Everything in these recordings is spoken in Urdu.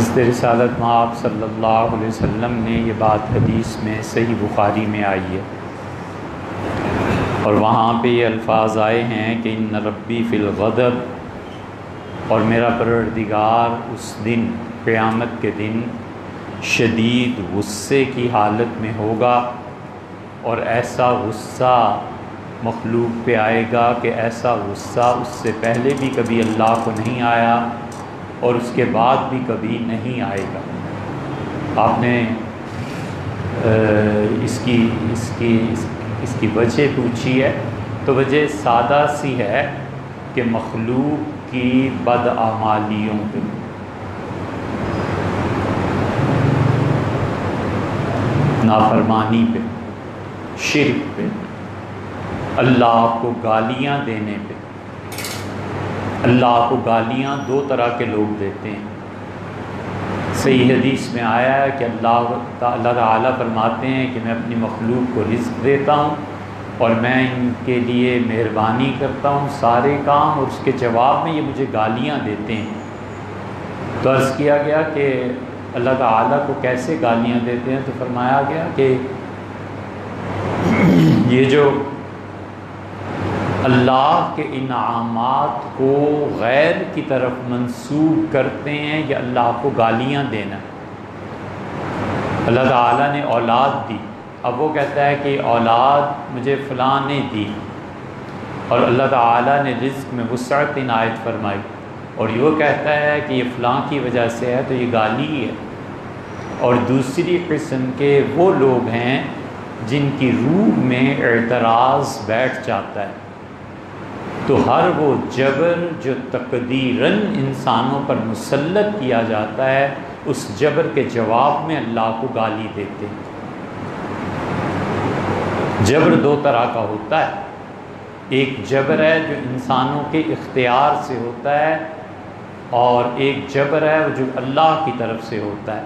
حضرت رسالت مآب صلی اللہ علیہ وسلم نے یہ بات حدیث میں صحیح بخاری میں آئی ہے، اور وہاں پہ یہ الفاظ آئے ہیں کہ ان ربی فی الغضب، اور میرا پروردگار اس دن قیامت کے دن شدید غصے کی حالت میں ہوگا، اور ایسا غصہ مخلوق پہ آئے گا کہ ایسا غصہ اس سے پہلے بھی کبھی اللہ کو نہیں آیا اور اس کے بعد بھی کبھی نہیں آئے گا۔ آپ نے اس کی وجہ پوچھی ہے، تو وجہ سادہ سی ہے کہ مخلوق کی بدعمالیوں پہ، نافرمانی پہ، شرک پہ، اللہ کو گالیاں دینے پہ۔ اللہ کو گالیاں دو طرح کے لوگ دیتے ہیں۔ صحیح حدیث میں آیا ہے کہ اللہ تعالیٰ فرماتے ہیں کہ میں اپنی مخلوق کو رزق دیتا ہوں اور میں ان کے لیے مہربانی کرتا ہوں سارے کام، اور اس کے جواب میں یہ مجھے گالیاں دیتے ہیں۔ تو عرض کیا گیا کہ اللہ تعالیٰ کو کیسے گالیاں دیتے ہیں، تو فرمایا گیا کہ یہ جو اللہ کے انعامات کو غیر کی طرف منسوب کرتے ہیں، یہ اللہ کو گالیاں دینا۔ اللہ تعالیٰ نے اولاد دی، اب وہ کہتا ہے کہ اولاد مجھے فلاں نے دی، اور اللہ تعالیٰ نے رزق میں وسعت عنایت فرمائی، اور یہ کہتا ہے کہ یہ فلاں کی وجہ سے ہے، تو یہ گالی ہے۔ اور دوسری قسم کے وہ لوگ ہیں جن کی روح میں اعتراض بیٹھ جاتا ہے، تو ہر وہ جبر جو تقدیراً انسانوں پر مسلط کیا جاتا ہے، اس جبر کے جواب میں اللہ کو گالی دیتے ہیں۔ جبر دو طرح کا ہوتا ہے، ایک جبر ہے جو انسانوں کے اختیار سے ہوتا ہے، اور ایک جبر ہے جو اللہ کی طرف سے ہوتا ہے۔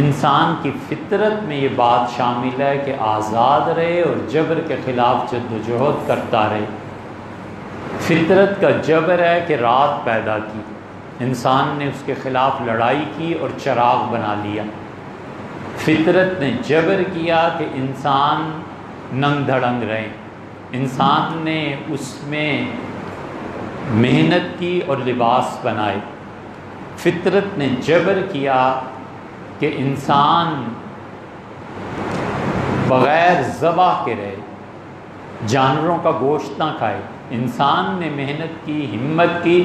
انسان کی فطرت میں یہ بات شامل ہے کہ آزاد رہے اور جبر کے خلاف جدوجہد کرتا رہے۔ فطرت کا جبر ہے کہ رات پیدا کی، انسان نے اس کے خلاف لڑائی کی اور چراغ بنا لیا۔ فطرت نے جبر کیا کہ انسان ننگ دھڑنگ رہے، انسان نے اس میں محنت کی اور لباس بنائے۔ فطرت نے جبر کیا کہ انسان بغیر ذبح کے رہے، جانوروں کا گوشت نہ کھائے۔ انسان نے محنت کی، ہمت کی،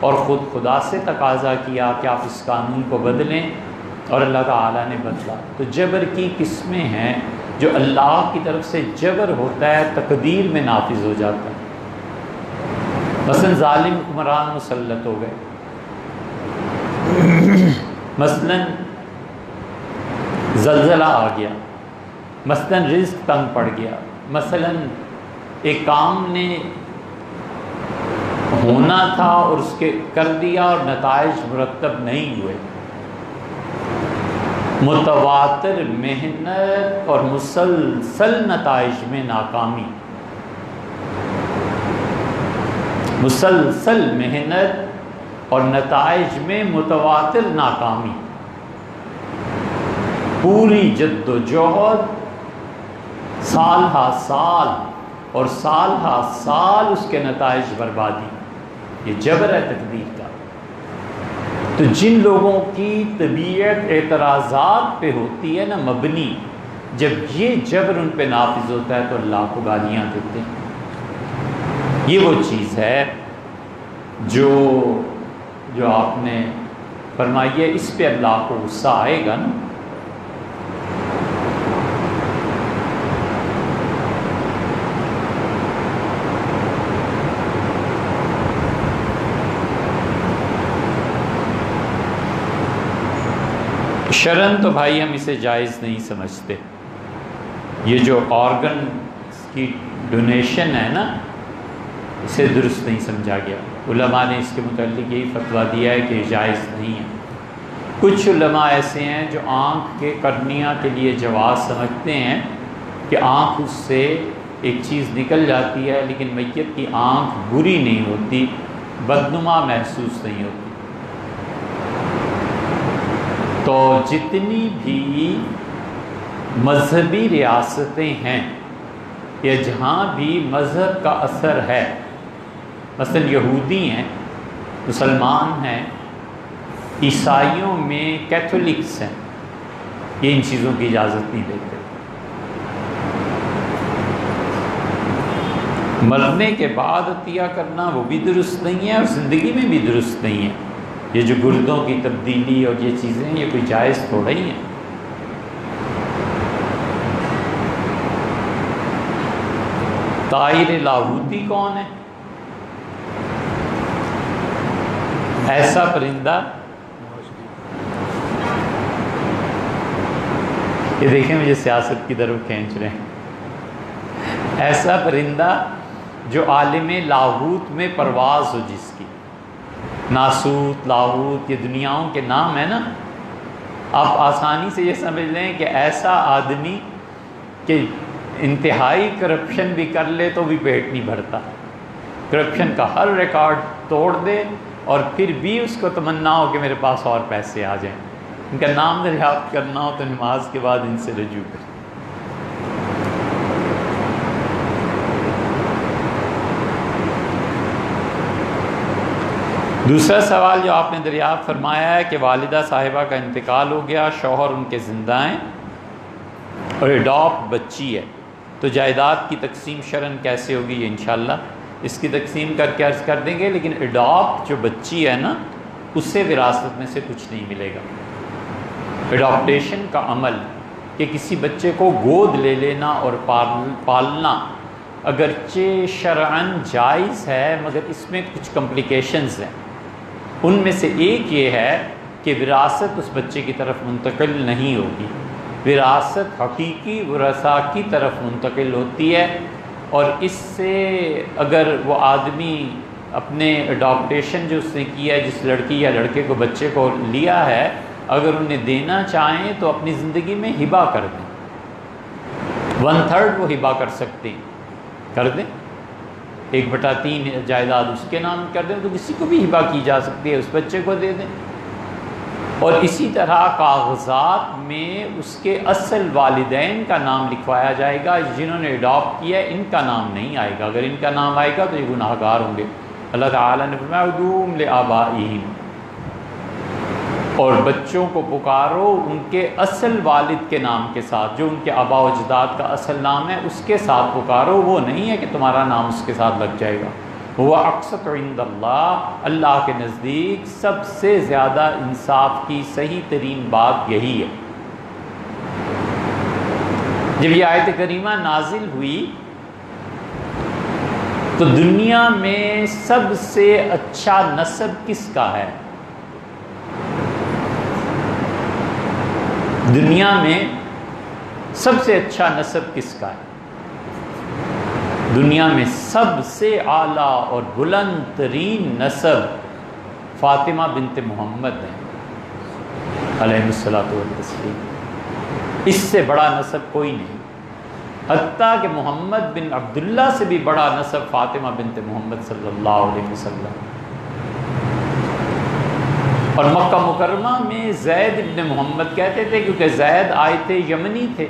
اور خود خدا سے تقاضا کیا کہ آپ اس قانون کو بدلیں، اور اللہ تعالیٰ نے بدلا۔ تو جبر کی قسمیں ہیں، جو اللہ کی طرف سے جبر ہوتا ہے تقدیر میں نافذ ہو جاتا ہے۔ مثلا ظالم حکمران مسلط ہو گئے، مثلا زلزلہ آ گیا، مثلا رزق تنگ پڑ گیا، مثلا ایک کام نے ہونا تھا اور اس کے کر دیا اور نتائج مرتب نہیں ہوئے۔ متواتر محنت اور مسلسل نتائج میں ناکامی، مسلسل محنت اور نتائج میں متواتر ناکامی، پوری جد و جہد، سال ہا سال اور سال ہا سال اس کے نتائج بربادی، یہ جبر ہے تقدیر کا۔ تو جن لوگوں کی طبیعت اعتراضات پہ ہوتی ہے نا مبنی، جب یہ جبر ان پہ نافذ ہوتا ہے تو اللہ کو گالیاں دیتے ہیں۔ یہ وہ چیز ہے جو آپ نے فرمائی ہے، اس پہ اللہ کو غصہ آئے گا نا۔ شرن تو بھائی ہم اسے جائز نہیں سمجھتے۔ یہ جو آرگن کی ڈونیشن ہے نا، اسے درست نہیں سمجھا گیا۔ علماء نے اس کے متعلق یہی فتویٰ دیا ہے کہ جائز نہیں ہے۔ کچھ علماء ایسے ہیں جو آنکھ کے کرنیا کے لیے جواز سمجھتے ہیں کہ آنکھ اس سے ایک چیز نکل جاتی ہے، لیکن میت کی آنکھ بری نہیں ہوتی، بدنما محسوس نہیں ہوتی۔ تو جتنی بھی مذہبی ریاستیں ہیں یا جہاں بھی مذہب کا اثر ہے، مثلا یہودی ہیں، مسلمان ہیں، عیسائیوں میں کیتھولکس ہیں، یہ ان چیزوں کی اجازت نہیں دیتے۔ مرنے کے بعد عطیہ کرنا وہ بھی درست نہیں ہے اور زندگی میں بھی درست نہیں ہے۔ یہ جو گردوں کی تبدیلی اور یہ چیزیں یہ کوئی جائز تھوڑا ہی ہیں۔ طائر لاہوتی کون ہے؟ ایسا پرندہ، یہ دیکھیں مجھے سیاست کی طرف کھینچ رہے ہیں، ایسا پرندہ جو عالم لاہوت میں پرواز ہو، جس کی ناسوت، لاہوت، یہ دنیاؤں کے نام ہیں نا، آپ آسانی سے یہ سمجھ لیں کہ ایسا آدمی کہ انتہائی کرپشن بھی کر لے تو بھی پیٹ نہیں بھرتا، کرپشن کا ہر ریکارڈ توڑ دے اور پھر بھی اس کو تمنا ہو کہ میرے پاس اور پیسے آ جائیں، ان کا نام دریافت کرنا ہو تو نماز کے بعد ان سے رجوع کریں۔ دوسرا سوال جو آپ نے دریافت فرمایا ہے کہ والدہ صاحبہ کا انتقال ہو گیا، شوہر ان کے زندہ ہیں اور اڈاپٹ بچی ہے، تو جائیداد کی تقسیم شرعاً کیسے ہوگی؟ یہ انشاءاللہ اس کی تقسیم کر کے عرض کر دیں گے، لیکن اڈاپٹ جو بچی ہے نا، اس سے وراثت میں سے کچھ نہیں ملے گا۔ اڈاپٹیشن کا عمل کہ کسی بچے کو گود لے لینا اور پالنا اگرچہ شرعاً جائز ہے، مگر اس میں کچھ کمپلیکیشنز ہیں۔ ان میں سے ایک یہ ہے کہ وراثت اس بچے کی طرف منتقل نہیں ہوگی، وراثت حقیقی ورثاء کی طرف منتقل ہوتی ہے، اور اس سے اگر وہ آدمی اپنے اڈاپٹیشن جو اس نے کیا ہے، جس لڑکی یا لڑکے کو بچے کو لیا ہے، اگر انہیں دینا چاہیں تو اپنی زندگی میں ہبہ کر دیں، 1/3 وہ ہبہ کر سکتے ہیں، کر دیں، 1/3 جائیداد اس کے نام کر دیں، تو کسی کو بھی ہبہ کی جا سکتی ہے، اس بچے کو دے دیں۔ اور اسی طرح کاغذات میں اس کے اصل والدین کا نام لکھوایا جائے گا، جنہوں نے اڈاپٹ کیا ہے ان کا نام نہیں آئے گا، اگر ان کا نام آئے گا تو یہ گناہ گار ہوں گے۔ اللہ تعالیٰ نے فرمایا ادعوہم لآبائہم، اور بچوں کو پکارو ان کے اصل والد کے نام کے ساتھ، جو ان کے آباء و اجداد کا اصل نام ہے اس کے ساتھ پکارو، وہ نہیں ہے کہ تمہارا نام اس کے ساتھ لگ جائے گا۔ وہ اقسط عند اللہ، اللہ کے نزدیک سب سے زیادہ انصاف کی صحیح ترین بات یہی ہے۔ جب یہ آیت کریمہ نازل ہوئی تو دنیا میں سب سے اچھا نسب کس کا ہے؟ دنیا میں سب سے اچھا نسب کس کا ہے؟ دنیا میں سب سے اعلیٰ اور بلند ترین نسب فاطمہ بنت محمد ہے علیہ الصلوۃ والتسلیم، اس سے بڑا نسب کوئی نہیں، حتیٰ کہ محمد بن عبداللہ سے بھی بڑا نسب فاطمہ بنت محمد صلی اللہ علیہ وسلم۔ اور مکہ مکرمہ میں زید ابن محمد کہتے تھے، کیونکہ زید آیت یمنی تھے،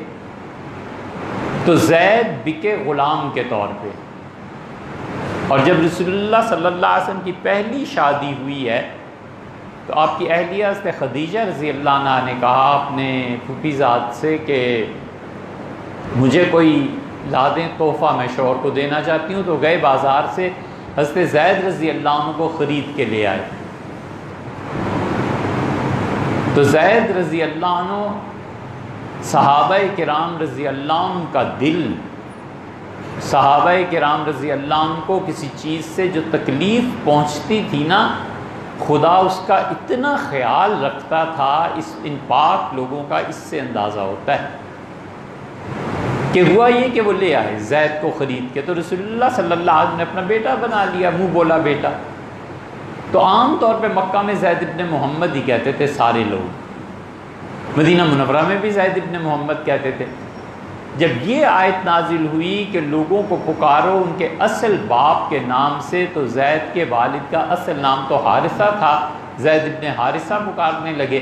تو زید بکے غلام کے طور پہ۔ اور جب رسول اللہ صلی اللہ علیہ وسلم کی پہلی شادی ہوئی ہے تو آپ کی اہلیہ سے خدیجہ رضی اللہ عنہا نے کہا اپنے پھوپھی زاد سے کہ مجھے کوئی لا دیں تحفہ، میں شوہر کو دینا چاہتی ہوں، تو گئے بازار سے حضرت زید رضی اللہ عنہ کو خرید کے لے آئے۔ تو زید رضی اللہ عنہ صحابہ کرام رضی اللہ عنہ کا دل، صحابہ کرام رضی اللہ عنہ کو کسی چیز سے جو تکلیف پہنچتی تھی نا، خدا اس کا اتنا خیال رکھتا تھا، ان پاک لوگوں کا اس سے اندازہ ہوتا ہے کہ ہوا یہ کہ وہ لے آئے زید کو خرید کے، تو رسول اللہ صلی اللہ علیہ وسلم نے اپنا بیٹا بنا لیا، منہ بولا بیٹا۔ تو عام طور پہ مکہ میں زید ابن محمد ہی کہتے تھے سارے لوگ، مدینہ منورہ میں بھی زید ابن محمد کہتے تھے۔ جب یہ آیت نازل ہوئی کہ لوگوں کو پکارو ان کے اصل باپ کے نام سے، تو زید کے والد کا اصل نام تو حارثہ تھا، زید ابن حارثہ پکارنے لگے۔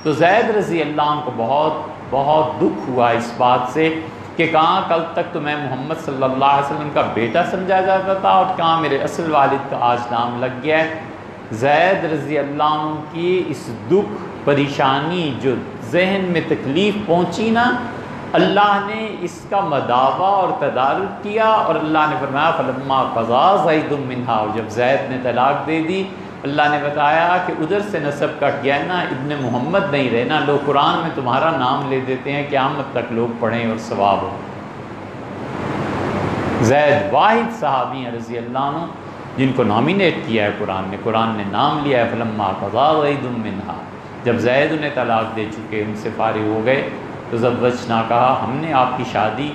تو زید رضی اللہ عنہ کو بہت بہت دکھ ہوا اس بات سے کہ کہاں کل تک تو میں محمد صلی اللہ علیہ وسلم کا بیٹا سمجھا جاتا تھا اور کہاں میرے اصل والد کا آج نام لگ گیا ہے۔ زید رضی اللہ عنہ کی اس دکھ پریشانی جو ذہن میں تکلیف پہنچی نا، اللہ نے اس کا مداوع اور تدارک کیا، اور اللہ نے فرمایا فلما قضا زید منہا، اور جب زید نے طلاق دے دی اللہ نے بتایا کہ ادھر سے نسب کٹ گیا نا، ابن محمد نہیں رہنا، لوگ قرآن میں تمہارا نام لے دیتے ہیں، قیامت تک لوگ پڑھیں اور ثواب ہو۔ زید واحد صحابی ہیں رضی اللہ عنہ جن کو نامینیٹ کیا ہے قرآن نے نام لیا ہے فلما قضا زید منہا۔ جب زید انہیں طلاق دے چکے، ان سے فارغ ہو گئے، تو زوجنا کہا ہم نے آپ کی شادی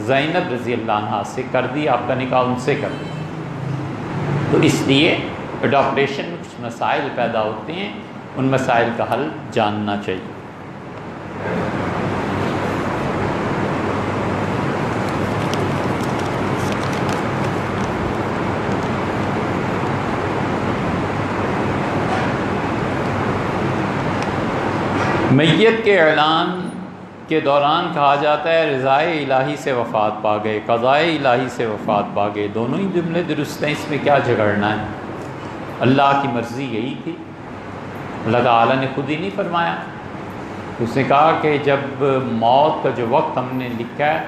زینب رضی اللہ عنہ سے کر دی، آپ کا نکاح ان سے کر دیا۔ تو اس لیے اڈاپٹیشن میں کچھ مسائل پیدا ہوتے ہیں، ان مسائل کا حل جاننا چاہیے۔ میت کے اعلان کے دوران کہا جاتا ہے رضائے الہی سے وفات پا گئے، قضائے الہی سے وفات پا گئے، دونوں ہی جملے درست ہیں، اس میں کیا جھگڑنا ہے؟ اللہ کی مرضی یہی تھی، اللہ تعالیٰ نے خود ہی نہیں فرمایا، اس نے کہا کہ جب موت کا جو وقت ہم نے لکھا ہے،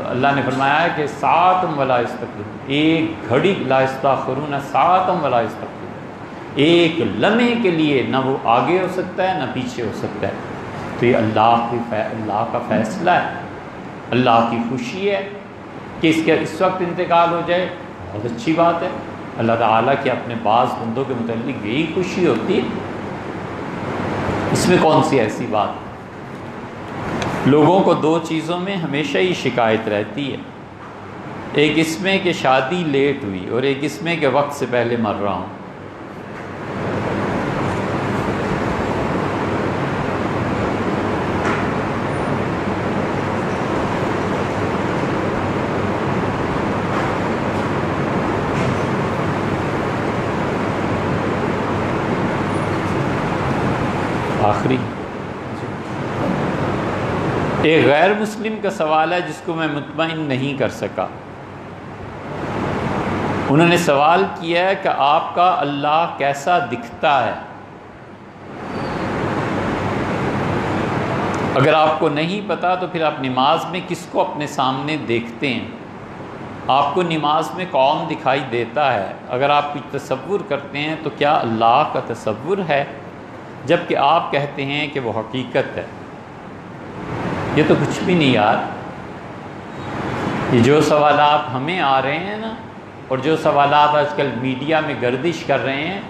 اللہ نے فرمایا ہے کہ ساعتم ولا یستقدمون، ایک گھڑی لا یستاخرون ساعتم ولا یستقدمون، ایک لمحے کے لیے نہ وہ آگے ہو سکتا ہے نہ پیچھے ہو سکتا ہے۔ تو یہ اللہ کا فیصلہ ہے، اللہ کی خوشی ہے کہ اس کے اس وقت انتقال ہو جائے، بہت اچھی بات ہے۔ اللہ تعالیٰ کے اپنے بعض بندوں کے متعلق یہی خوشی ہوتی ہے، اس میں کون سی ایسی بات؟ لوگوں کو دو چیزوں میں ہمیشہ ہی شکایت رہتی ہے، ایک اس میں کہ شادی لیٹ ہوئی اور ایک اس میں کہ وقت سے پہلے مر رہا ہوں۔ آخری ایک غیر مسلم کا سوال ہے جس کو میں مطمئن نہیں کر سکا۔ انہوں نے سوال کیا ہے کہ آپ کا اللہ کیسا دکھتا ہے؟ اگر آپ کو نہیں پتا تو پھر آپ نماز میں کس کو اپنے سامنے دیکھتے ہیں؟ آپ کو نماز میں کون دکھائی دیتا ہے؟ اگر آپ کچھ تصور کرتے ہیں تو کیا اللہ کا تصور ہے؟ جبکہ آپ کہتے ہیں کہ وہ حقیقت ہے۔ یہ تو کچھ بھی نہیں یار، یہ جو سوالات ہمیں آ رہے ہیں نا، اور جو سوالات آج کل میڈیا میں گردش کر رہے ہیں،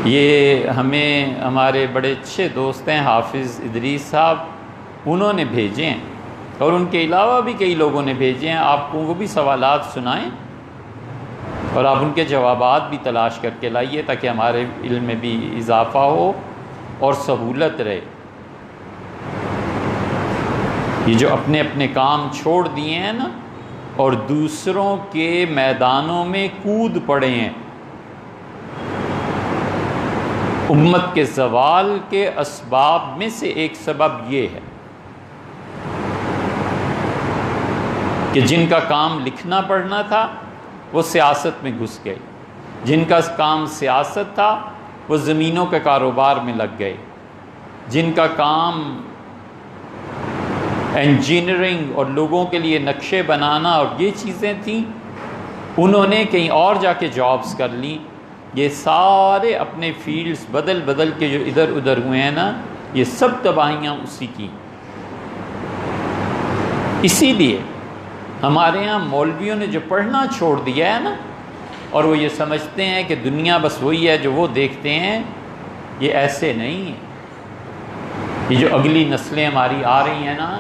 یہ ہمیں ہمارے بڑے اچھے دوست ہیں حافظ ادریس صاحب، انہوں نے بھیجے ہیں، اور ان کے علاوہ بھی کئی لوگوں نے بھیجے ہیں۔ آپ کو وہ بھی سوالات سنائیں اور آپ ان کے جوابات بھی تلاش کر کے لائیے تاکہ ہمارے علم میں بھی اضافہ ہو اور سہولت رہے۔ یہ جو اپنے اپنے کام چھوڑ دیے ہیں نا اور دوسروں کے میدانوں میں کود پڑے ہیں، امت کے زوال کے اسباب میں سے ایک سبب یہ ہے کہ جن کا کام لکھنا پڑھنا تھا وہ سیاست میں گھس گئے، جن کا کام سیاست تھا وہ زمینوں کے کاروبار میں لگ گئے، جن کا کام انجینئرنگ اور لوگوں کے لیے نقشے بنانا اور یہ چیزیں تھیں، انہوں نے کہیں اور جا کے جابز کر لیں۔ یہ سارے اپنے فیلڈز بدل بدل کے جو ادھر ادھر ہوئے ہیں نا، یہ سب تباہیاں اسی کی۔ اسی لیے ہمارے ہاں مولویوں نے جو پڑھنا چھوڑ دیا ہے نا، اور وہ یہ سمجھتے ہیں کہ دنیا بس وہی ہے جو وہ دیکھتے ہیں، یہ ایسے نہیں ہے۔ یہ جو اگلی نسلیں ہماری آ رہی ہیں نا،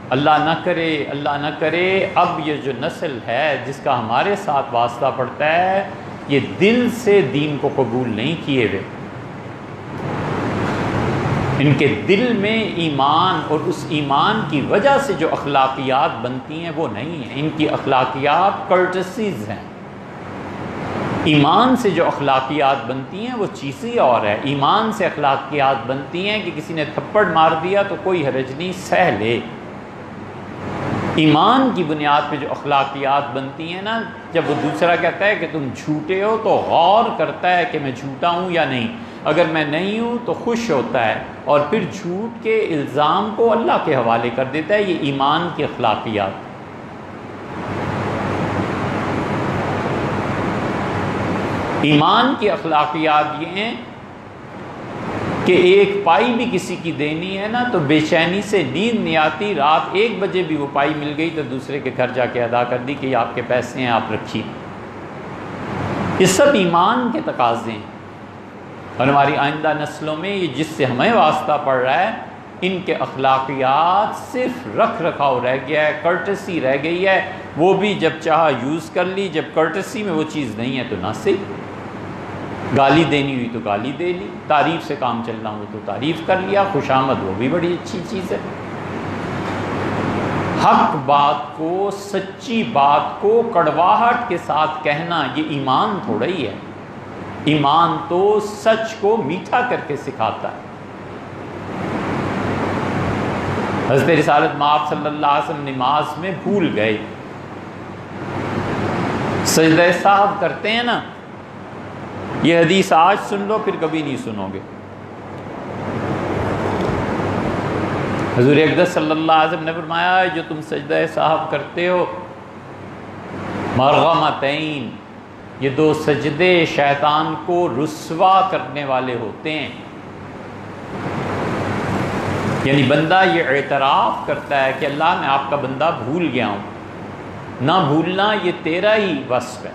اللہ نہ کرے اب یہ جو نسل ہے جس کا ہمارے ساتھ واسطہ پڑتا ہے، یہ دل سے دین کو قبول نہیں کیے ہوئے، ان کے دل میں ایمان اور اس ایمان کی وجہ سے جو اخلاقیات بنتی ہیں وہ نہیں ہیں، ان کی اخلاقیات کرٹسیز ہیں، ایمان سے جو اخلاقیات بنتی ہیں وہ چیز ہی اور ہے۔ ایمان سے اخلاقیات بنتی ہیں کہ کسی نے تھپڑ مار دیا تو کوئی حرج نہیں، سہ لے۔ ایمان کی بنیاد پہ جو اخلاقیات بنتی ہیں نا، جب وہ دوسرا کہتا ہے کہ تم جھوٹے ہو تو غور کرتا ہے کہ میں جھوٹا ہوں یا نہیں، اگر میں نہیں ہوں تو خوش ہوتا ہے اور پھر جھوٹ کے الزام کو اللہ کے حوالے کر دیتا ہے۔ یہ ایمان کی اخلاقیات۔ ایمان کی اخلاقیات یہ ہیں کہ ایک پائی بھی کسی کی دینی ہے نا تو بے چینی سے نیند نہیں آتی، رات 1 بجے بھی وہ پائی مل گئی تو دوسرے کے گھر جا کے ادا کر دی کہ یہ آپ کے پیسے ہیں، آپ رکھیے۔ یہ سب ایمان کے تقاضے ہیں، اور ہماری آئندہ نسلوں میں یہ جس سے ہمیں واسطہ پڑ رہا ہے، ان کے اخلاقیات صرف رکھ رکھاؤ رہ گیا ہے، کرٹسی رہ گئی ہے، وہ بھی جب چاہا یوز کر لی، جب کرٹسی میں وہ چیز نہیں ہے تو نہ صحیح۔ گالی دینی ہوئی تو گالی دے لی، تعریف سے کام چلنا ہو تو تعریف کر لیا، خوشامد وہ بھی بڑی اچھی چیز ہے۔ حق بات کو، سچی بات کو کڑواہٹ کے ساتھ کہنا یہ ایمان تھوڑا ہی ہے۔ ایمان تو سچ کو میٹھا کر کے سکھاتا ہے۔ حضرت رسالت مآب صلی اللہ علیہ وسلم نماز میں بھول گئے، سجدہ سہو کرتے ہیں نا، یہ حدیث آج سن لو پھر کبھی نہیں سنو گے۔ حضور اقدس صلی اللہ علیہ وسلم نے فرمایا جو تم سجدہ سہو کرتے ہو، مرغمتین، یہ 2 سجدے شیطان کو رسوا کرنے والے ہوتے ہیں۔ یعنی بندہ یہ اعتراف کرتا ہے کہ اللہ میں آپ کا بندہ بھول گیا ہوں، نہ بھولنا یہ تیرا ہی وصف ہے،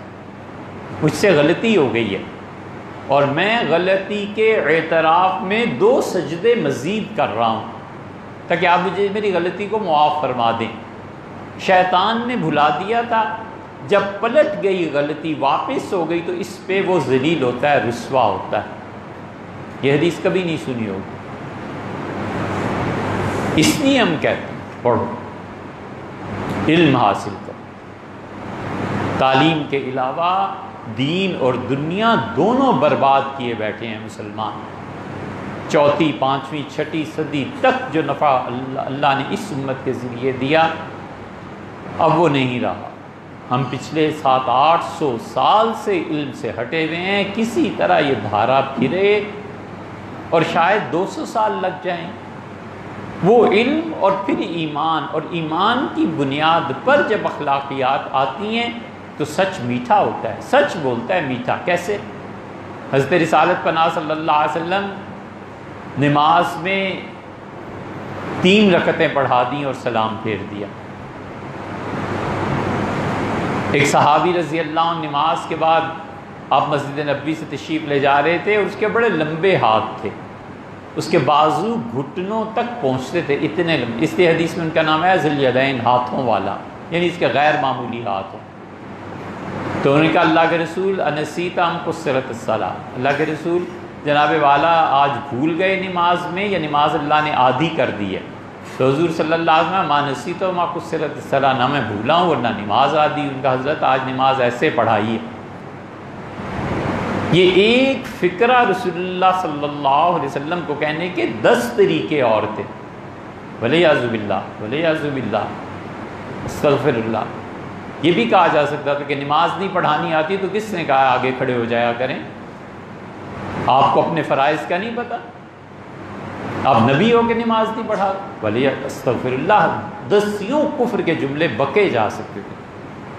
مجھ سے غلطی ہو گئی ہے اور میں غلطی کے اعتراف میں 2 سجدے مزید کر رہا ہوں تاکہ آپ مجھے میری غلطی کو معاف فرما دیں۔ شیطان نے بھلا دیا تھا، جب پلٹ گئی غلطی، واپس ہو گئی تو اس پہ وہ ذلیل ہوتا ہے، رسوا ہوتا ہے۔ یہ حدیث کبھی نہیں سنی ہوگی، اس لیے ہم کہتے ہیں پڑھو، علم حاصل کرو۔ تعلیم کے علاوہ دین اور دنیا دونوں برباد کیے بیٹھے ہیں مسلمان۔ 4، 5، 6 صدی تک جو نفع اللہ نے اس امت کے ذریعے دیا اب وہ نہیں رہا۔ ہم پچھلے 700-800 سال سے علم سے ہٹے ہوئے ہیں، کسی طرح یہ دھارا پھرے اور شاید 200 سال لگ جائیں۔ وہ علم اور پھر ایمان، اور ایمان کی بنیاد پر جب اخلاقیات آتی ہیں تو سچ میٹھا ہوتا ہے، سچ بولتا ہے میٹھا۔ کیسے؟ حضرت رسالت پناہ صلی اللہ علیہ وسلم نماز میں 3 رکعتیں پڑھا دیں اور سلام پھیر دیا۔ ایک صحابی رضی اللہ عنہ نماز کے بعد آپ مسجد نبوی سے تشریف لے جا رہے تھے اور اس کے بڑے لمبے ہاتھ تھے، اس کے بازو گھٹنوں تک پہنچتے تھے، اتنے لمبے، اس لیے حدیث میں ان کا نام ہے ذی الیدین، ہاتھوں والا، یعنی اس کے غیر معمولی ہاتھ ہوں۔ تو انہوں نے کہا اللہ کے رسول انسیت ام قصرت الصلاۃ، اللہ کے رسول جناب والا آج بھول گئے نماز میں یا نماز اللہ نے آدھی کر دی ہے؟ تو حضور صلی اللہ علیہ وسلم ما نسیت و ما قصرت الصلاۃ، نہ میں بھولا ہوں ورنہ نماز آدھی۔ ان کا حضرت آج نماز ایسے پڑھائی ہے۔ یہ ایک فکرہ رسول اللہ صلی اللہ علیہ وسلم کو کہنے کے 10 طریقے اور تھے۔ ولیعوذ باللہ، ولیعوذ باللہ، استغفر اللہ۔ یہ بھی کہا جا سکتا تھا کہ نماز نہیں پڑھانی آتی تو کس نے کہا آگے کھڑے ہو جایا کریں؟ آپ کو اپنے فرائض کا نہیں پتہ؟ آپ نبی ہو کے نماز نہیں پڑھا؟ ولی استغفر اللہ، 10 یوں کفر کے جملے بکے جا سکتے تھے۔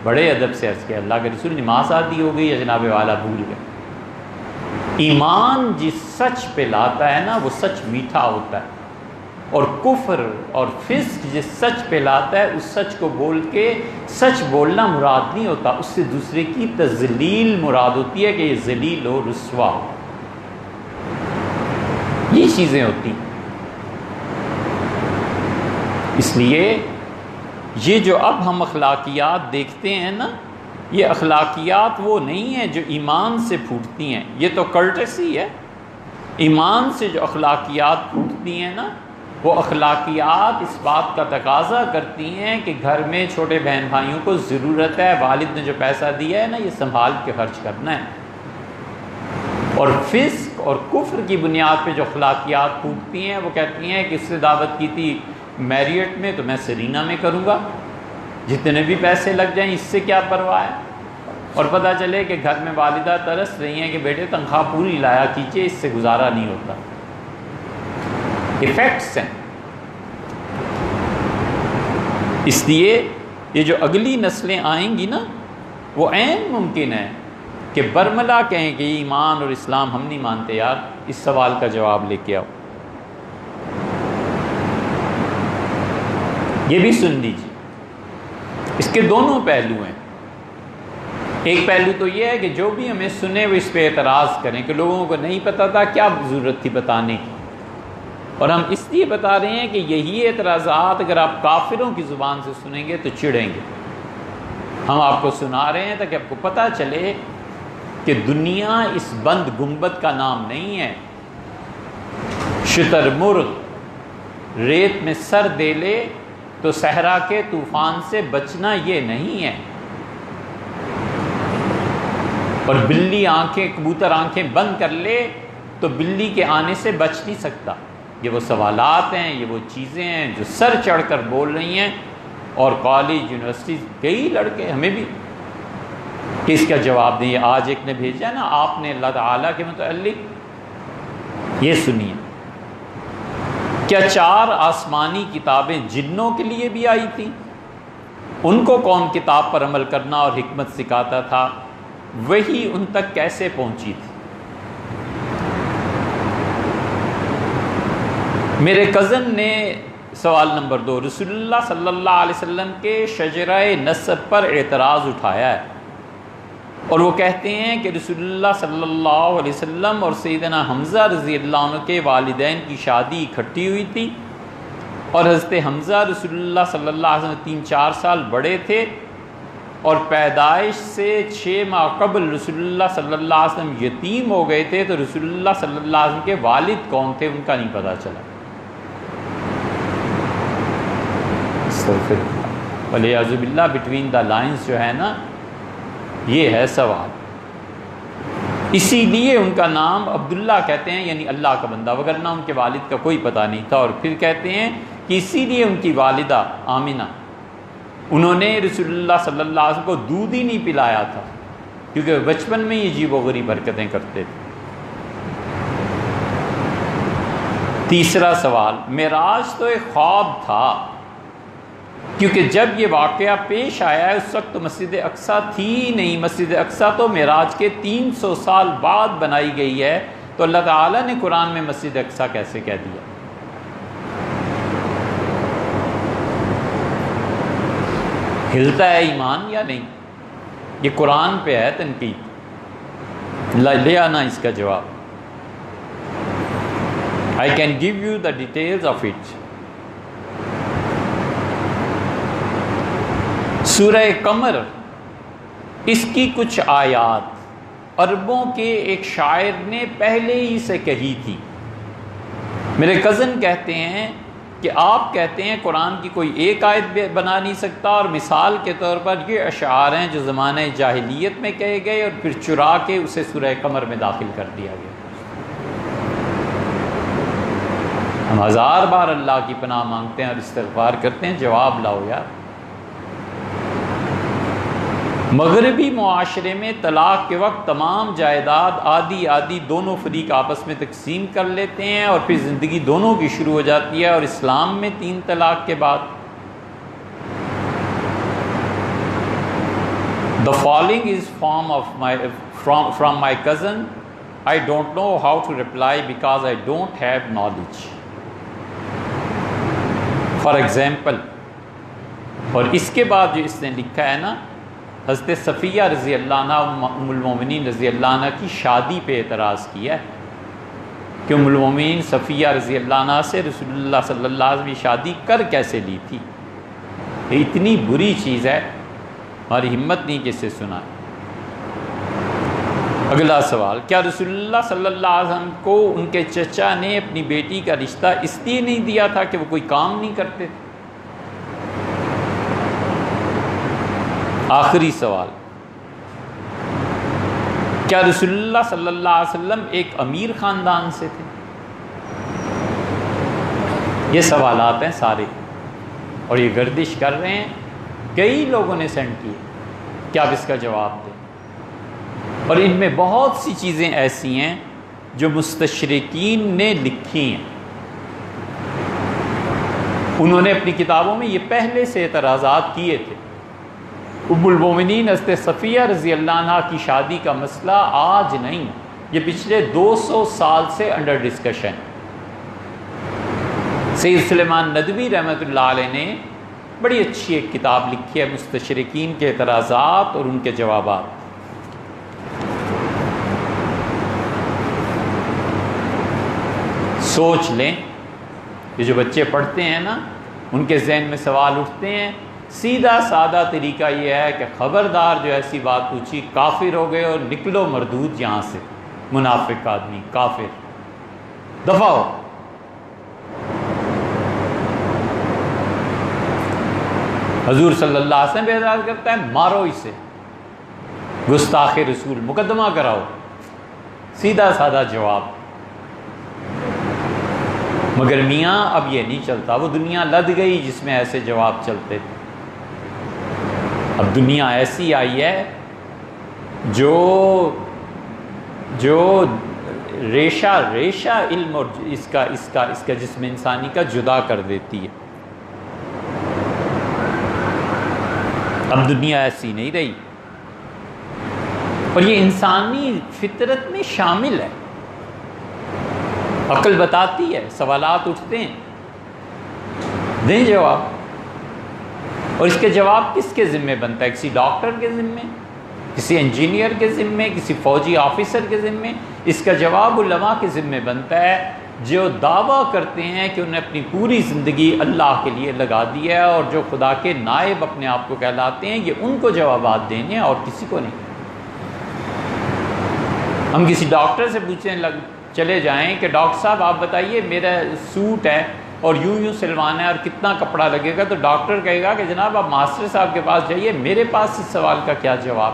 بڑے ادب سے عرض کیا اللہ کے رسول نماز آدھی ہو گئی یا جناب والا بھول گئے۔ ایمان جس سچ پہ لاتا ہے نا وہ سچ میٹھا ہوتا ہے، اور کفر اور فسق جس سچ پہ لاتا ہے اس سچ کو بول کے، سچ بولنا مراد نہیں ہوتا، اس سے دوسرے کی تذلیل مراد ہوتی ہے کہ یہ ذلیل ہو، رسوا ہو، یہ چیزیں ہوتی ہیں۔ اس لیے یہ جو اب ہم اخلاقیات دیکھتے ہیں نا، یہ اخلاقیات وہ نہیں ہیں جو ایمان سے پھوٹتی ہیں، یہ تو کرٹسی ہے۔ ایمان سے جو اخلاقیات پھوٹتی ہیں نا وہ اخلاقیات اس بات کا تقاضا کرتی ہیں کہ گھر میں چھوٹے بہن بھائیوں کو ضرورت ہے، والد نے جو پیسہ دیا ہے نا یہ سنبھال کے خرچ کرنا ہے۔ اور فسق اور کفر کی بنیاد پہ جو اخلاقیات پھوٹتی ہیں وہ کہتی ہیں کہ اس سے دعوت کی تھی میریٹ میں تو میں سرینا میں کروں گا، جتنے بھی پیسے لگ جائیں اس سے کیا پرواہ ہے۔ اور پتہ چلے کہ گھر میں والدہ ترس رہی ہیں کہ بیٹے تنخواہ پوری لایا کیجیے، اس سے گزارا نہیں ہوتا۔ ایفیکٹس ہیں۔ اس لیے یہ جو اگلی نسلیں آئیں گی نا وہ عین ممکن ہے کہ برملا کہیں کہ ایمان اور اسلام ہم نہیں مانتے، یار اس سوال کا جواب لے کے آؤ۔ یہ بھی سن لیجیے، اس کے دونوں پہلو ہیں۔ ایک پہلو تو یہ ہے کہ جو بھی ہمیں سنے وہ اس پہ اعتراض کریں کہ لوگوں کو نہیں پتہ تھا، کیا ضرورت تھی بتانے کی، اور ہم اس لیے بتا رہے ہیں کہ یہی اعتراضات اگر آپ کافروں کی زبان سے سنیں گے تو چڑھیں گے۔ ہم آپ کو سنا رہے ہیں تاکہ آپ کو پتہ چلے کہ دنیا اس بند گنبد کا نام نہیں ہے۔ شتر مرغ ریت میں سر دے لے تو صحرا کے طوفان سے بچنا یہ نہیں ہے، اور بلی کبوتر آنکھیں بند کر لے تو بلی کے آنے سے بچ نہیں سکتا۔ یہ وہ سوالات ہیں، یہ وہ چیزیں ہیں جو سر چڑھ کر بول رہی ہیں، اور کالج یونیورسٹیز کئی لڑکے ہمیں بھی کہ اس کا جواب دیں۔ آج ایک نے بھیجا نا آپ نے اللہ تعالیٰ کے متعلق، یہ سنیے، کیا 4 آسمانی کتابیں جنوں کے لیے بھی آئی تھیں؟ ان کو کون کتاب پر عمل کرنا اور حکمت سکھاتا تھا؟ وہی ان تک کیسے پہنچی تھی؟ میرے کزن نے سوال نمبر 2 رسول اللہ صلی اللہ علیہ وسلم کے شجرہ نسب پر اعتراض اٹھایا ہے، اور وہ کہتے ہیں کہ رسول اللہ صلی اللہ علیہ وسلم اور سیدنا حمزہ رضی اللہ عنہ کے والدین کی شادی اکٹھی ہوئی تھی، اور حضرت حمزہ رسول اللہ صلی اللہ علیہ وسلم 3-4 سال بڑے تھے، اور پیدائش سے 6 ماہ قبل رسول اللہ صلی اللہ علیہ وسلم یتیم ہو گئے تھے، تو رسول اللہ صلی اللہ علیہ وسلم کے والد کون تھے ان کا نہیں پتہ چلا۔ وَلِيَعُوذُ بِاللَّہ بٹوین دا لائنز جو ہے نا یہ ہے سوال۔ اسی لیے ان کا نام عبداللہ کہتے ہیں، یعنی اللہ کا بندہ، وگرنہ ان کے والد کا کوئی پتہ نہیں تھا۔ اور پھر کہتے ہیں کہ اسی لیے ان کی والدہ آمنہ، انہوں نے رسول اللہ صلی اللہ علیہ وسلم کو دودھ ہی نہیں پلایا تھا، کیونکہ بچپن میں یہ عجیب و غریب حرکتیں کرتے تھے۔ تیسرا سوال، معراج تو ایک خواب تھا، کیونکہ جب یہ واقعہ پیش آیا ہے اس وقت تو مسجد اقصیٰ تھی ہی نہیں۔ مسجد اقصیٰ تو معراج کے 300 سال بعد بنائی گئی ہے، تو اللہ تعالیٰ نے قرآن میں مسجد اقصیٰ کیسے کہہ دیا؟ ہلتا ہے ایمان یا نہیں؟ یہ قرآن پہ ہے تنقید، لے آنا اس کا جواب۔ I can give you the details of it۔ سورہ قمر، اس کی کچھ آیات عربوں کے ایک شاعر نے پہلے ہی سے کہی تھی۔ میرے کزن کہتے ہیں کہ آپ کہتے ہیں قرآن کی کوئی ایک آیت بنا نہیں سکتا، اور مثال کے طور پر یہ اشعار ہیں جو زمانہ جاہلیت میں کہے گئے اور پھر چرا کے اسے سورہ قمر میں داخل کر دیا گیا۔ ہم 1000 بار اللہ کی پناہ مانگتے ہیں اور استغفار کرتے ہیں، جواب لاؤ یار۔ مغربی معاشرے میں طلاق کے وقت تمام جائیداد آدھی آدھی دونوں فریق آپس میں تقسیم کر لیتے ہیں، اور پھر زندگی دونوں کی شروع ہو جاتی ہے۔ اور اسلام میں 3 طلاق کے بعد The following is from my cousin. I don't know how to reply because I don't have knowledge. For example، اور اس کے بعد جو اس نے لکھا ہے نا، حضرت صفیہ رضی اللہ عنہ ام المومنین رضی اللہ عنہ کی شادی پہ اعتراض کیا ہے کہ ام المومنین صفیہ رضی اللہ عنہ سے رسول اللہ صلی اللہ علیہ وسلم شادی کر کیسے لی تھی۔ یہ اتنی بری چیز ہے، ہماری ہمت نہیں کہ اسے سنا۔ اگلا سوال، کیا رسول اللہ صلی اللہ علیہ وسلم کو ان کے چچا نے اپنی بیٹی کا رشتہ اس لیے نہیں دیا تھا کہ وہ کوئی کام نہیں کرتے تھے؟ آخری سوال، کیا رسول اللہ صلی اللہ علیہ وسلم ایک امیر خاندان سے تھے؟ یہ سوالات ہیں سارے، اور یہ گردش کر رہے ہیں، کئی لوگوں نے سینڈ کیے کہ آپ اس کا جواب دیں، اور ان میں بہت سی چیزیں ایسی ہیں جو مستشرقین نے لکھی ہیں۔ انہوں نے اپنی کتابوں میں یہ پہلے سے اعتراضات کیے تھے۔ ام المومنین حضرت صفیہ رضی اللہ عنہ کی شادی کا مسئلہ آج نہیں، یہ پچھلے 200 سال سے انڈر ڈسکشن۔ سید سلیمان ندوی رحمۃ اللہ علیہ نے بڑی اچھی ایک کتاب لکھی ہے، مستشرقین کے اعتراضات اور ان کے جوابات۔ سوچ لیں، یہ جو بچے پڑھتے ہیں نا، ان کے ذہن میں سوال اٹھتے ہیں، سیدھا سادہ طریقہ یہ ہے کہ خبردار جو ایسی بات پوچھی کافر ہو گئے اور نکلو مردود یہاں سے، منافق آدمی، کافر، دفع ہو۔ حضور صلی اللہ علیہ وسلم اعتراض کرتا ہے، مارو اسے، گستاخ رسول، مقدمہ کراؤ، سیدھا سادہ جواب۔ مگر میاں اب یہ نہیں چلتا، وہ دنیا لد گئی جس میں ایسے جواب چلتے تھے۔ اب دنیا ایسی آئی ہے جو ریشہ علم اور اس کا جسم انسانی کا جدا کر دیتی ہے۔ اب دنیا ایسی نہیں رہی، اور یہ انسانی فطرت میں شامل ہے۔ عقل بتاتی ہے، سوالات اٹھتے ہیں، دیں جواب۔ اور اس کے جواب کس کے ذمے بنتا ہے؟ کسی ڈاکٹر کے ذمے، کسی انجینئر کے ذمے، کسی فوجی آفیسر کے ذمے؟ اس کا جواب علماء کے ذمے بنتا ہے، جو دعویٰ کرتے ہیں کہ انہوں نے اپنی پوری زندگی اللہ کے لیے لگا دی ہے، اور جو خدا کے نائب اپنے آپ کو کہلاتے ہیں، یہ ان کو جوابات دینے ہیں اور کسی کو نہیں۔ ہم کسی ڈاکٹر سے پوچھیں چلے جائیں کہ ڈاکٹر صاحب آپ بتائیے میرا سوٹ ہے اور یوں سلوانا ہے اور کتنا کپڑا لگے گا، تو ڈاکٹر کہے گا کہ جناب آپ ماسٹر صاحب کے پاس جائیے، میرے پاس اس سوال کا کیا جواب۔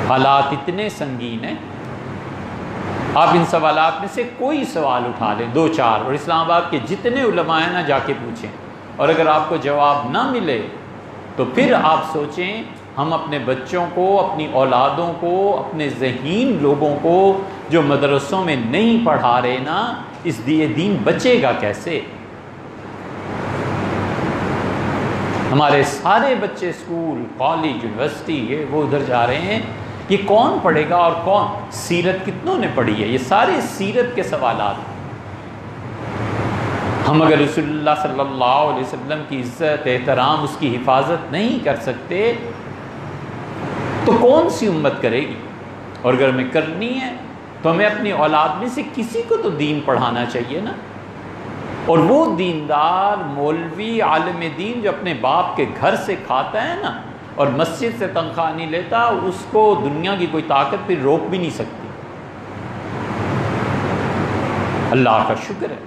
حالات اتنے سنگین ہیں، آپ ان سوالات میں سے کوئی سوال اٹھا لیں، 2-4، اور اسلام آباد کے جتنے علماء ہیں نا جا کے پوچھیں، اور اگر آپ کو جواب نہ ملے تو پھر آپ سوچیں ہم اپنے بچوں کو، اپنی اولادوں کو، اپنے ذہین لوگوں کو جو مدرسوں میں نہیں پڑھا رہے نا، اس دین بچے گا کیسے؟ ہمارے سارے بچے اسکول، کالج، یونیورسٹی، یہ وہ ادھر جا رہے ہیں، یہ کون پڑھے گا؟ اور کون؟ سیرت کتنوں نے پڑھی ہے؟ یہ سارے سیرت کے سوالات ہیں۔ ہم اگر رسول اللہ صلی اللہ علیہ وسلم کی عزت، احترام، اس کی حفاظت نہیں کر سکتے تو کون سی امت کرے گی؟ اور اگر ہمیں کرنی ہے تو ہمیں اپنی اولاد میں سے کسی کو تو دین پڑھانا چاہیے نا۔ اور وہ دیندار مولوی عالم دین جو اپنے باپ کے گھر سے کھاتا ہے نا اور مسجد سے تنخواہ نہیں لیتا، اس کو دنیا کی کوئی طاقت پھر روک بھی نہیں سکتی۔ اللہ کا شکر ہے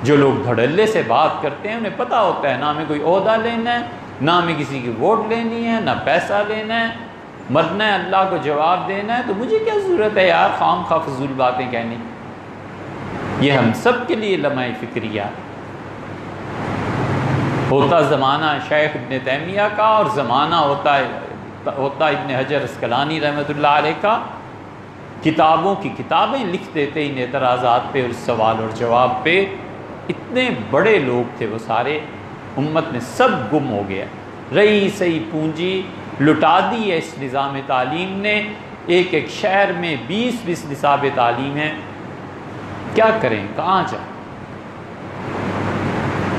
جو لوگ دھڑلے سے بات کرتے ہیں، انہیں پتہ ہوتا ہے نہ ہمیں کوئی عہدہ لینا ہے، نہ ہمیں کسی کی ووٹ لینی ہے، نہ پیسہ لینا ہے، مرنا ہے، اللہ کو جواب دینا ہے، تو مجھے کیا ضرورت ہے یار خام خواہ فضول باتیں کہنے۔ یہ ہم سب کے لیے لمحہ فکریہ ہوتا زمانہ شیخ ابن تیمیہ کا، اور زمانہ ہوتا ابن حجر اسقلانی رحمۃ اللہ علیہ کا، کتابوں کی کتابیں لکھ دیتے ان اعتراضات پہ اور سوال اور جواب پہ۔ اتنے بڑے لوگ تھے وہ سارے، امت میں سب گم ہو گیا، رہی صحیح پونجی لٹا دی ہے اس نظام تعلیم نے۔ ایک ایک شہر میں 20 نصاب تعلیم ہیں، کیا کریں، کہاں جائیں؟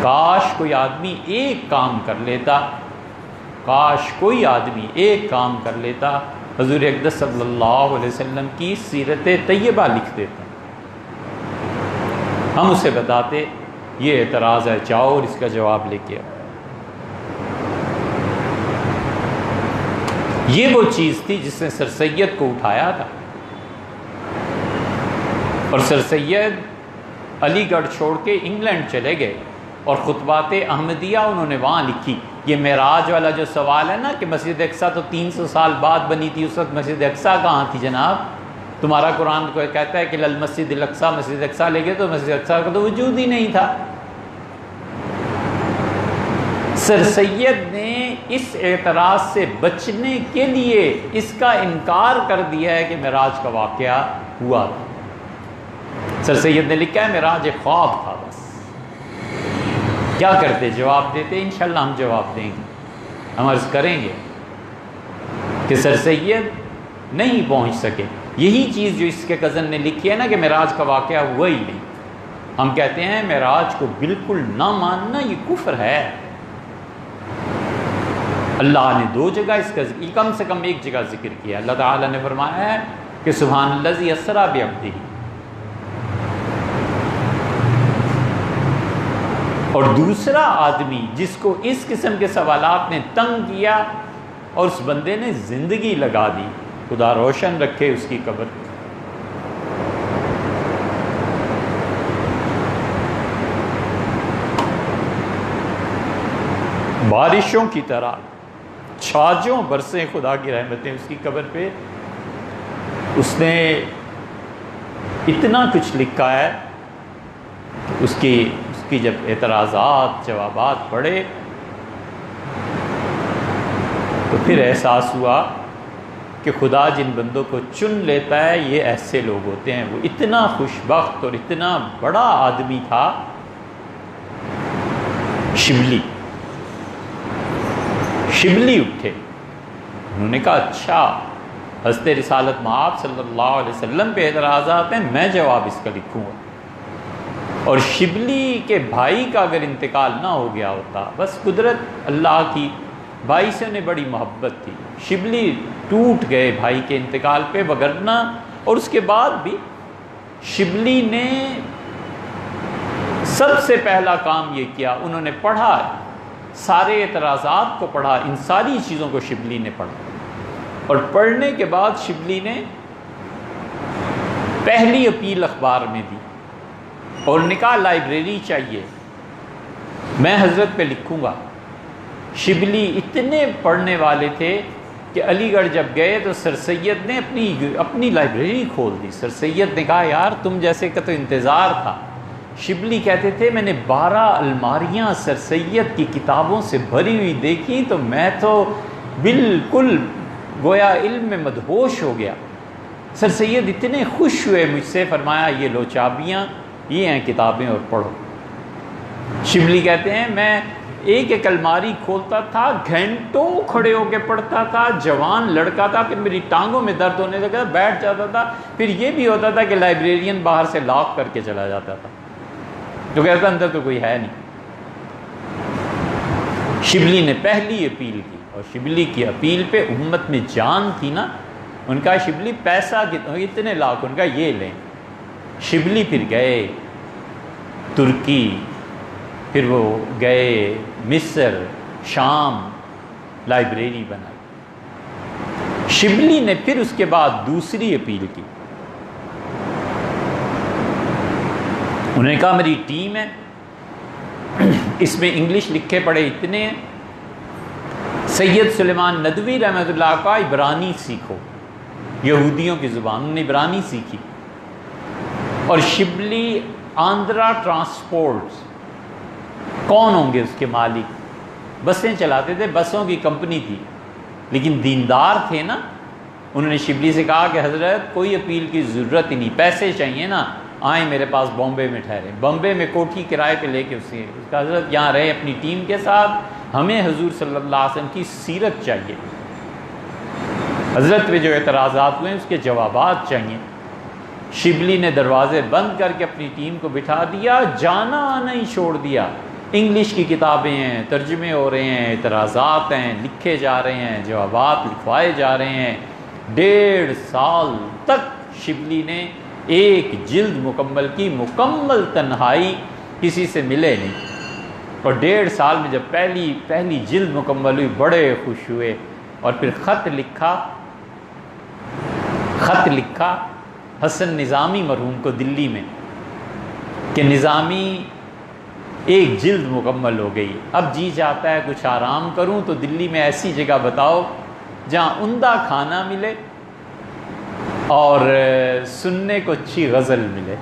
کاش کوئی آدمی ایک کام کر لیتا، کاش کوئی آدمی ایک کام کر لیتا، حضور اقدس صلی اللہ علیہ وسلم کی سیرت طیبہ لکھ دیتا، ہم اسے بتاتے یہ اعتراض ہے، جاؤ اور اس کا جواب لے کے آؤ۔ یہ وہ چیز تھی جس نے سر سید کو اٹھایا تھا، اور سر سید علی گڑھ چھوڑ کے انگلینڈ چلے گئے اور خطبات احمدیہ انہوں نے وہاں لکھی۔ یہ معراج والا جو سوال ہے نا کہ مسجد اقصیٰ تو 300 سال بعد بنی تھی، اس وقت مسجد اقصیٰ کہاں تھی جناب؟ تمہارا قرآن کو کہتا ہے کہ للمسجد الاقصیٰ، مسجد اقصیٰ لے گئے تو مسجد اقصیٰ کا تو وجود ہی نہیں تھا۔ سر سید نے اس اعتراض سے بچنے کے لیے اس کا انکار کر دیا ہے کہ معراج کا واقعہ ہوا تھا۔ سر سید نے لکھا ہے معراج ایک خواب تھا بس۔ کیا کرتے؟ جواب دیتے؟ انشاءاللہ ہم جواب دیں گے، ہم عرض کریں گے کہ سر سید نہیں پہنچ سکے۔ یہی چیز جو اس کے کزن نے لکھی ہے نا کہ معراج کا واقعہ ہوا ہی نہیں، ہم کہتے ہیں معراج کو بالکل نہ ماننا یہ کفر ہے۔ اللہ نے 2 جگہ اس کا ذکر، کم سے کم ایک جگہ ذکر کیا۔ اللہ تعالیٰ نے فرمایا ہے کہ سبحان الذی اسریٰ بعبدہ، اور دوسرا آدمی جس کو اس قسم کے سوالات نے تنگ کیا اور اس بندے نے زندگی لگا دی، خدا روشن رکھے اس کی قبر۔ بارشوں کی طرح چھاجوں برسیں خدا کی رحمتیں اس کی قبر پہ۔ اس نے اتنا کچھ لکھا ہے کہ اس کی جب اعتراضات جوابات پڑھے تو پھر احساس ہوا کہ خدا جن بندوں کو چن لیتا ہے یہ ایسے لوگ ہوتے ہیں۔ وہ اتنا خوش بخت اور اتنا بڑا آدمی تھا شبلی اٹھے، انہوں نے کہا اچھا حضرت رسالت مآب صلی اللہ علیہ وسلم پہ اعتراضات ہیں، میں جواب اس کا لکھوں گا۔ اور شبلی کے بھائی کا اگر انتقال نہ ہو گیا ہوتا، بس قدرت اللہ کی، بھائی سے انہیں بڑی محبت تھی، شبلی ٹوٹ گئے بھائی کے انتقال پہ، وگرنہ اور اس کے بعد بھی شبلی نے سب سے پہلا کام یہ کیا، انہوں نے پڑھا، سارے اعتراضات کو پڑھا، ان ساری چیزوں کو شبلی نے پڑھا، اور پڑھنے کے بعد شبلی نے پہلی اپیل اخبار میں دی اور نے کہا لائبریری چاہیے، میں حضرت پہ لکھوں گا۔ شبلی اتنے پڑھنے والے تھے کہ علی گڑھ جب گئے تو سر سید نے اپنی لائبریری کھول دی۔ سر سید نے کہا یار تم جیسے کا تو انتظار تھا۔ شبلی کہتے تھے میں نے 12 الماریاں سر سید کی کتابوں سے بھری ہوئی دیکھی تو میں تو بالکل گویا علم میں مدہوش ہو گیا۔ سر سید اتنے خوش ہوئے مجھ سے، فرمایا یہ لو چابیاں، یہ ہیں کتابیں اور پڑھو۔ شبلی کہتے ہیں میں ایک ایک الماری کھولتا تھا، گھنٹوں کھڑے ہو کے پڑھتا تھا، جوان لڑکا تھا، پھر میری ٹانگوں میں درد ہونے لگا، بیٹھ جاتا تھا، پھر یہ بھی ہوتا تھا کہ لائبریرین باہر سے لاک کر کے چلا جاتا تھا، تو کہتا اندر تو کوئی ہے نہیں۔ شبلی نے پہلی اپیل کی، اور شبلی کی اپیل پہ امت میں جان تھی نا، ان کا شبلی پیسہ اتنے لاکھ، ان کا یہ لیں۔ شبلی پھر گئے ترکی، پھر وہ گئے مصر، شام، لائبریری بنائی۔ شبلی نے پھر اس کے بعد دوسری اپیل کی، انہوں نے کہا میری ٹیم ہے، اس میں انگلش لکھے پڑھے اتنے ہیں، سید سلیمان ندوی رحمۃ اللہ کا عبرانی سیکھو، یہودیوں کی زبان، انہوں نے عبرانی سیکھی۔ اور شبلی آندھرا ٹرانسپورٹس، کون ہوں گے اس کے مالک؟ بسیں چلاتے تھے، بسوں کی کمپنی تھی، لیکن دیندار تھے نا۔ انہوں نے شبلی سے کہا کہ حضرت کوئی اپیل کی ضرورت ہی نہیں، پیسے چاہیے نا، آئیں میرے پاس بامبے میں ٹھہرے، بامبے میں کوٹھی کرائے پہ لے کے اس کا حضرت یہاں رہے اپنی ٹیم کے ساتھ، ہمیں حضور صلی اللہ علیہ وسلم کی سیرت چاہیے، حضرت پہ جو اعتراضات ہوئے اس کے جوابات چاہیے۔ شبلی نے دروازے بند کر کے اپنی ٹیم کو بٹھا دیا، جانا آنا ہی چھوڑ دیا۔ انگلش کی کتابیں ہیں، ترجمے ہو رہے ہیں، اعتراضات ہیں، لکھے جا رہے ہیں، جوابات لکھوائے جا رہے ہیں۔ 1.5 سال تک شبلی نے ایک جلد مکمل کی، مکمل تنہائی، کسی سے ملے نہیں، اور 1.5 سال میں جب پہلی جلد مکمل ہوئی بڑے خوش ہوئے، اور پھر خط لکھا حسن نظامی مرحوم کو دلی میں کہ نظامی ایک جلد مکمل ہو گئی، اب جی چاہتا ہے کچھ آرام کروں تو دلی میں ایسی جگہ بتاؤ جہاں عمدہ کھانا ملے اور سننے کو اچھی غزل ملے۔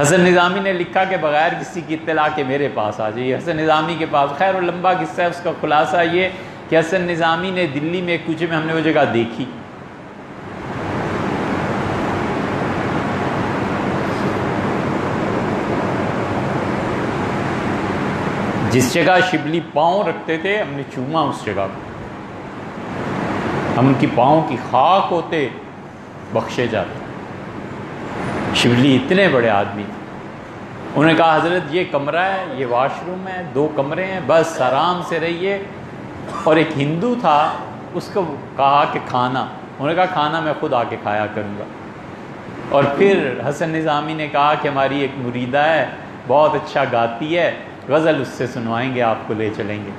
حسن نظامی نے لکھا کہ بغیر کسی کی اطلاع کے میرے پاس آ جائیے۔ حسن نظامی کے پاس، خیر وہ لمبا قصہ ہے، اس کا خلاصہ یہ کہ حسن نظامی نے دلی میں ایک کوچے میں ہم نے وہ جگہ دیکھی، جس جگہ شبلی پاؤں رکھتے تھے ہم نے چوما اس جگہ کو، ہم ان کی پاؤں کی خاک ہوتے بخشے جاتے۔ شبلی اتنے بڑے آدمی تھے، انہوں نے کہا حضرت یہ کمرہ ہے، یہ واش روم ہے، 2 کمرے ہیں، بس آرام سے رہیے۔ اور ایک ہندو تھا، اس کو کہا کہ کھانا، انہوں نے کہا کھانا میں خود آ کے کھایا کروں گا۔ اور پھر حسن نظامی نے کہا کہ ہماری ایک مریدہ ہے، بہت اچھا گاتی ہے، غزل اس سے سنوائیں گے، آپ کو لے چلیں گے۔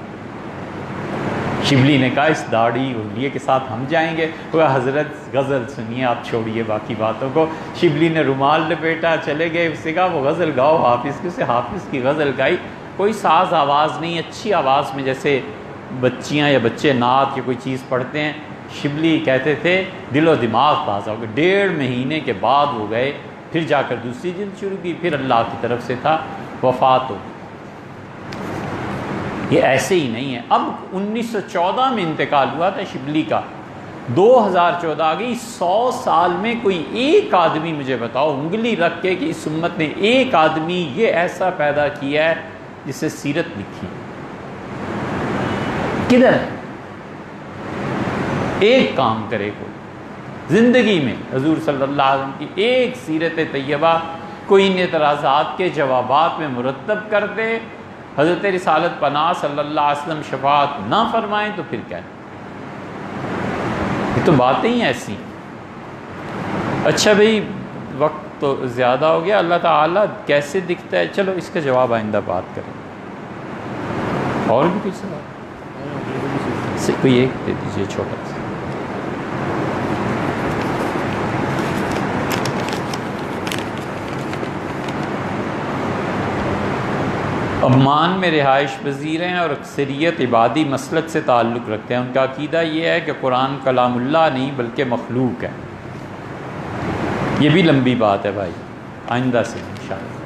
شبلی نے کہا اس داڑھی انگلیے کے ساتھ ہم جائیں گے؟ وہ حضرت غزل سنیے، آپ چھوڑیے باقی باتوں کو۔ شبلی نے رومال لپیٹا، چلے گئے، اس سے کہا وہ غزل گاؤ حافظ کی، اسے حافظ کی غزل گائی، کوئی ساز آواز نہیں، اچھی آواز میں جیسے بچیاں یا بچے نعت یا کوئی چیز پڑھتے ہیں۔ شبلی کہتے تھے دل و دماغ تازہ ہو گئے۔ 1.5 مہینے کے بعد وہ گئے، پھر جا کر دوسری جلد شروع کی، پھر اللہ کی طرف سے تھا، وفات ہو۔ یہ ایسے ہی نہیں ہے۔ اب 1914 میں انتقال ہوا تھا شبلی کا، 2014 آ گئی، 100 سال میں کوئی ایک آدمی مجھے بتاؤ انگلی رکھ کے کہ اس امت نے ایک آدمی یہ ایسا پیدا کیا ہے جس سے سیرت لکھی، کدھر ہے؟ ایک کام کرے کوئی زندگی میں حضور صلی اللہ علیہ وسلم کی ایک سیرت طیبہ کوئی ان اعتراضات کے جوابات میں مرتب کر دے، حضرت رسالت پناہ صلی اللہ علیہ وسلم شفاعت نہ فرمائیں تو پھر کیا ہے؟ یہ تو باتیں ہی ایسی۔ اچھا بھئی وقت تو زیادہ ہو گیا، اللہ تعالیٰ کیسے دکھتا ہے؟ چلو اس کا جواب آئندہ بات کریں۔ اور بھی کچھ سوال؟ کوئی ایک دے دیجیے چھوٹا سا۔ عمان میں رہائش پذیر ہیں اور اکثریت عبادی مسلک سے تعلق رکھتے ہیں، ان کا عقیدہ یہ ہے کہ قرآن کلام اللہ نہیں بلکہ مخلوق ہے۔ یہ بھی لمبی بات ہے بھائی، آئندہ سے انشاءاللہ۔